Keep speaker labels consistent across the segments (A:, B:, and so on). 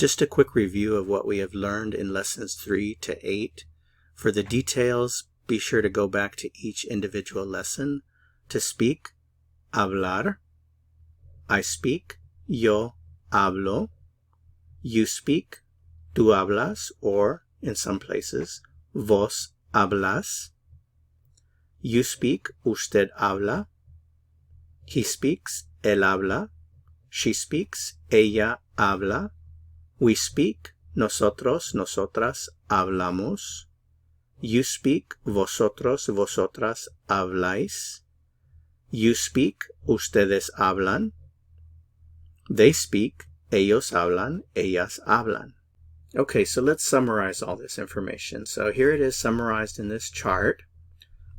A: Just a quick review of what we have learned in lessons 3 to 8. For the details, be sure to go back to each individual lesson. To speak, hablar. I speak, yo hablo. You speak, tú hablas, or in some places, vos hablas. You speak, usted habla. He speaks, él habla. She speaks, ella habla. We speak, nosotros, nosotras hablamos. You speak, vosotros, vosotras habláis. You speak, ustedes hablan. They speak, ellos hablan, ellas hablan. Okay, so let's summarize all this information. So here it is summarized in this chart.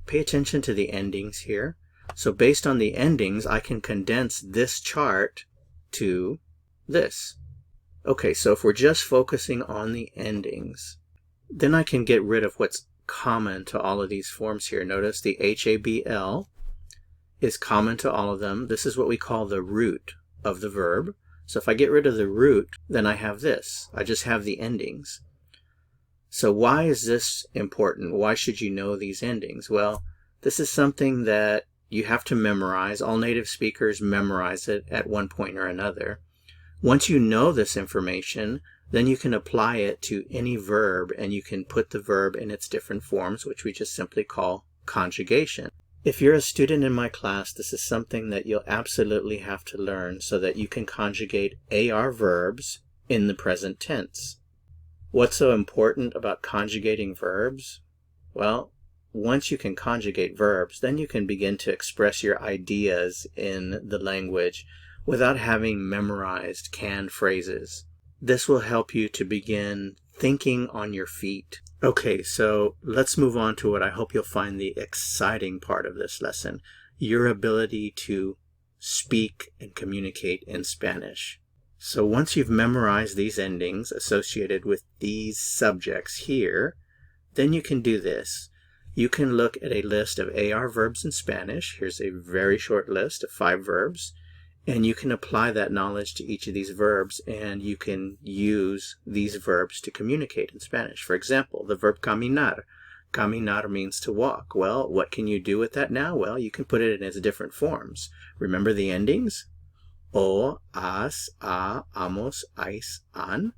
A: Pay attention to the endings here. So based on the endings, I can condense this chart to this. Okay, so if we're just focusing on the endings, then I can get rid of what's common to all of these forms here. Notice the HABL is common to all of them. This is what we call the root of the verb. So if I get rid of the root, then I have this. I just have the endings. So why is this important? Why should you know these endings? Well, this is something that you have to memorize. All native speakers memorize it at one point or another. Once you know this information, then you can apply it to any verb, and you can put the verb in its different forms, which we just simply call conjugation. If you're a student in my class, this is something that you'll absolutely have to learn so that you can conjugate AR verbs in the present tense. What's so important about conjugating verbs? Well, once you can conjugate verbs, then you can begin to express your ideas in the language without having memorized canned phrases. This will help you to begin thinking on your feet. Okay, so let's move on to what I hope you'll find the exciting part of this lesson, your ability to speak and communicate in Spanish. So once you've memorized these endings associated with these subjects here, then you can do this. You can look at a list of AR verbs in Spanish. Here's a very short list of 5 verbs. And you can apply that knowledge to each of these verbs, and you can use these verbs to communicate in Spanish. For example, the verb caminar. Caminar means to walk. Well, what can you do with that now? Well, you can put it in its different forms. Remember the endings? O, as, a, amos, ais, an.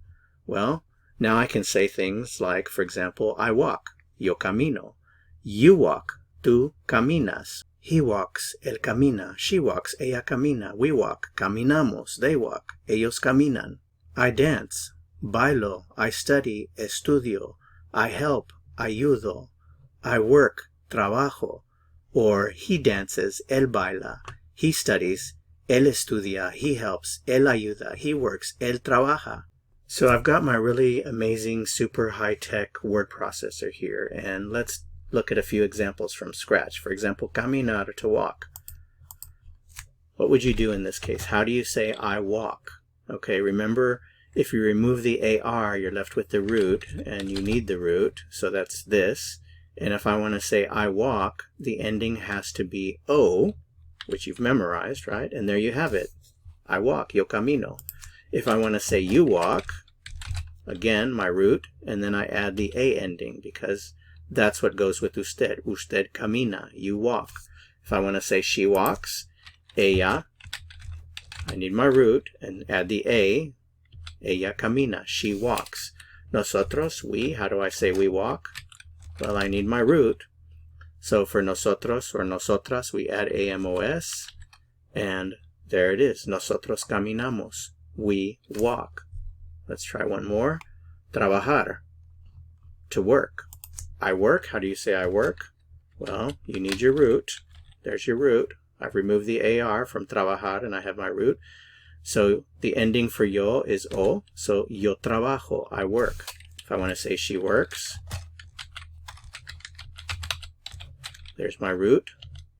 A: Well, now I can say things like, for example, I walk. Yo camino. You walk. Tú caminas. He walks, él camina. She walks, ella camina. We walk, caminamos. They walk, ellos caminan. I dance, bailo. I study, estudio. I help, ayudo. I work, trabajo. Or he dances, él baila. He studies, él estudia. He helps, él ayuda. He works, él trabaja. So I've got my really amazing, super high-tech word processor here, and let's look at a few examples from scratch. For example, caminar, to walk. What would you do in this case? How do you say I walk? Okay, remember, if you remove the AR, you're left with the root, and you need the root, so that's this. And if I want to say I walk, the ending has to be O, which you've memorized, right? And there you have it. I walk, yo camino. If I want to say you walk, again, my root, and then I add the A ending, because that's what goes with usted. Usted camina. You walk. If I want to say she walks, ella, I need my root and add the A. Ella camina. She walks. Nosotros, we. How do I say we walk? Well, I need my root. So for nosotros or nosotras, we add AMOS. And there it is. Nosotros caminamos. We walk. Let's try one more. Trabajar. To work. I work. How do you say I work? Well, you need your root. There's your root. I've removed the AR from trabajar, and I have my root. So the ending for yo is O. So yo trabajo. I work. If I want to say she works, there's my root.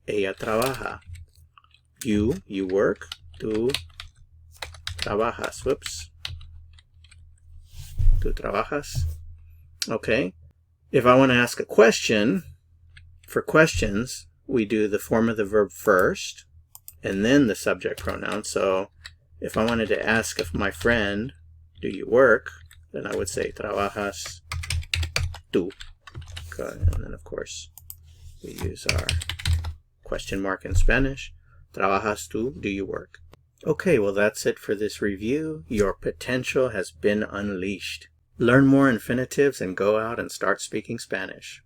A: Ella trabaja. You work. Tú trabajas. Whoops. Tú trabajas. Okay. If I want to ask a question, for questions, we do the form of the verb first, and then the subject pronoun. So if I wanted to ask if my friend do you work, then I would say trabajas tú. Okay. And then, of course, we use our question mark in Spanish. Trabajas tú, do you work? Okay, well, that's it for this review. Your potential has been unleashed. Learn more infinitives and go out and start speaking Spanish.